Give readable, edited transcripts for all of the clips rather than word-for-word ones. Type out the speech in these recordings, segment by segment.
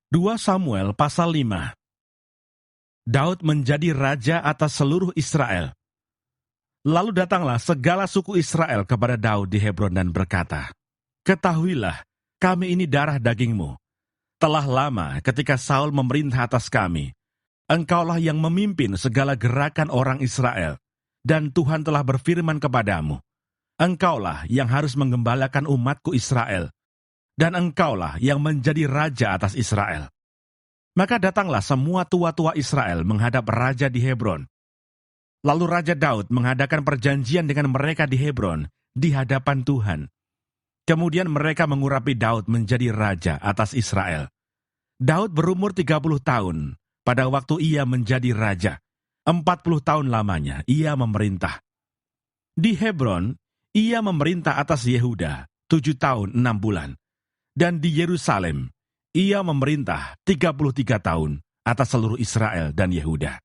2 Samuel pasal 5. Daud menjadi raja atas seluruh Israel. Lalu datanglah segala suku Israel kepada Daud di Hebron dan berkata, "Ketahuilah, kami ini darah dagingmu. Telah lama ketika Saul memerintah atas kami, engkaulah yang memimpin segala gerakan orang Israel, dan Tuhan telah berfirman kepadamu, engkaulah yang harus menggembalakan umatku Israel, dan engkaulah yang menjadi raja atas Israel." Maka datanglah semua tua-tua Israel menghadap raja di Hebron. Lalu Raja Daud mengadakan perjanjian dengan mereka di Hebron di hadapan Tuhan. Kemudian mereka mengurapi Daud menjadi raja atas Israel. Daud berumur 30 tahun pada waktu ia menjadi raja. 40 tahun lamanya ia memerintah. Di Hebron, ia memerintah atas Yehuda 7 tahun 6 bulan. Dan di Yerusalem, ia memerintah 33 tahun atas seluruh Israel dan Yehuda.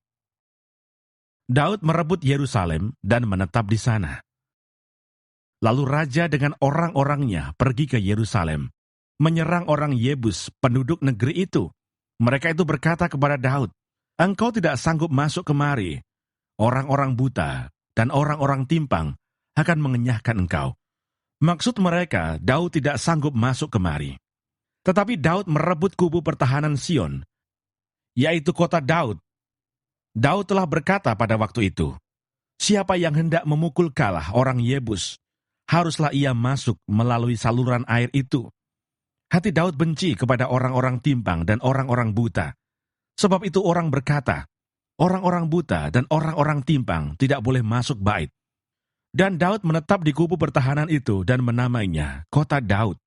Daud merebut Yerusalem dan menetap di sana. Lalu raja dengan orang-orangnya pergi ke Yerusalem, menyerang orang Yebus, penduduk negeri itu. Mereka itu berkata kepada Daud, "Engkau tidak sanggup masuk kemari. Orang-orang buta dan orang-orang timpang akan mengenyahkan engkau." Maksud mereka, Daud tidak sanggup masuk kemari. Tetapi Daud merebut kubu pertahanan Sion, yaitu kota Daud. Daud telah berkata pada waktu itu, "Siapa yang hendak memukul kalah orang Yebus, haruslah ia masuk melalui saluran air itu." Hati Daud benci kepada orang-orang timpang dan orang-orang buta. Sebab itu orang berkata, orang-orang buta dan orang-orang timpang tidak boleh masuk bait. Dan Daud menetap di kubu pertahanan itu dan menamainya Kota Daud.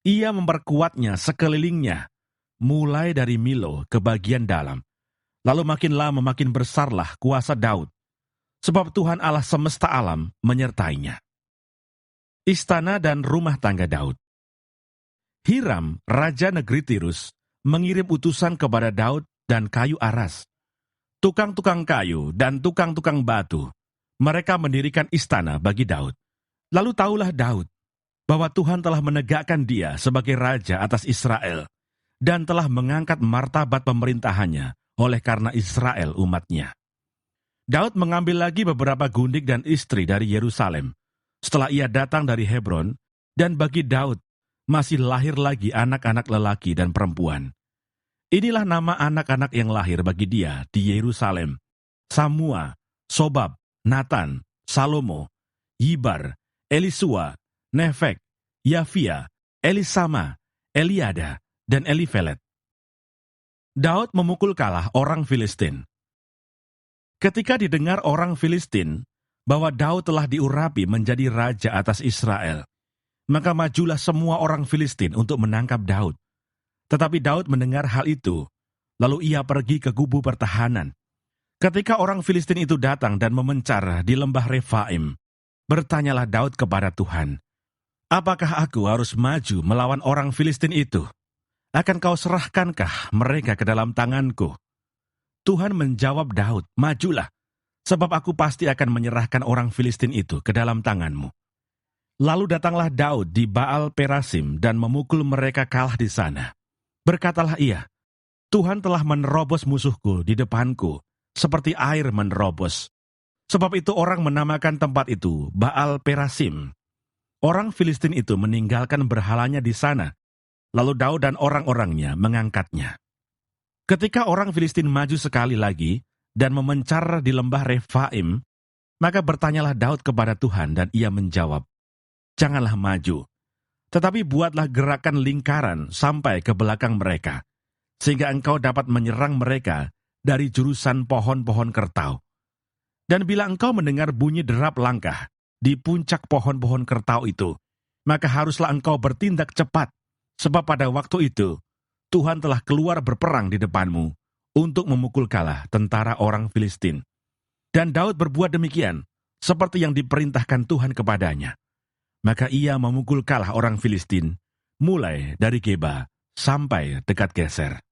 Ia memperkuatnya sekelilingnya, mulai dari Milo ke bagian dalam. Lalu makin lama makin besarlah kuasa Daud, sebab Tuhan Allah semesta alam menyertainya. Istana dan rumah tangga Daud. Hiram, raja negeri Tirus, mengirim utusan kepada Daud dan kayu aras, tukang-tukang kayu dan tukang-tukang batu. Mereka mendirikan istana bagi Daud. Lalu taulah Daud bahwa Tuhan telah menegakkan dia sebagai raja atas Israel dan telah mengangkat martabat pemerintahannya oleh karena Israel umatnya. Daud mengambil lagi beberapa gundik dan istri dari Yerusalem setelah ia datang dari Hebron, dan bagi Daud masih lahir lagi anak-anak lelaki dan perempuan. Inilah nama anak-anak yang lahir bagi dia di Yerusalem: Samua, Sobab, Natan, Salomo, Yibar, Elisua, Nefek, Yafia, Elisama, Eliada, dan Elifelet. Daud memukul kalah orang Filistin. Ketika didengar orang Filistin bahwa Daud telah diurapi menjadi raja atas Israel, maka majulah semua orang Filistin untuk menangkap Daud. Tetapi Daud mendengar hal itu, lalu ia pergi ke kubu pertahanan. Ketika orang Filistin itu datang dan memencar di lembah Refaim, bertanyalah Daud kepada Tuhan, "Apakah aku harus maju melawan orang Filistin itu? Akan kau serahkankah mereka ke dalam tanganku?" Tuhan menjawab Daud, "Majulah, sebab aku pasti akan menyerahkan orang Filistin itu ke dalam tanganmu." Lalu datanglah Daud di Baal Perasim dan memukul mereka kalah di sana. Berkatalah ia, "Tuhan telah menerobos musuhku di depanku, seperti air menerobos." Sebab itu orang menamakan tempat itu Baal Perasim. Orang Filistin itu meninggalkan berhalanya di sana, lalu Daud dan orang-orangnya mengangkatnya. Ketika orang Filistin maju sekali lagi dan memencar di lembah Refaim, maka bertanyalah Daud kepada Tuhan dan ia menjawab, "Janganlah maju, tetapi buatlah gerakan lingkaran sampai ke belakang mereka, sehingga engkau dapat menyerang mereka dari jurusan pohon-pohon kertau. Dan bila engkau mendengar bunyi derap langkah di puncak pohon-pohon kertau itu, maka haruslah engkau bertindak cepat, sebab pada waktu itu Tuhan telah keluar berperang di depanmu untuk memukul kalah tentara orang Filistin." Dan Daud berbuat demikian, seperti yang diperintahkan Tuhan kepadanya. Maka ia memukul kalah orang Filistin, mulai dari Geba sampai dekat Geser.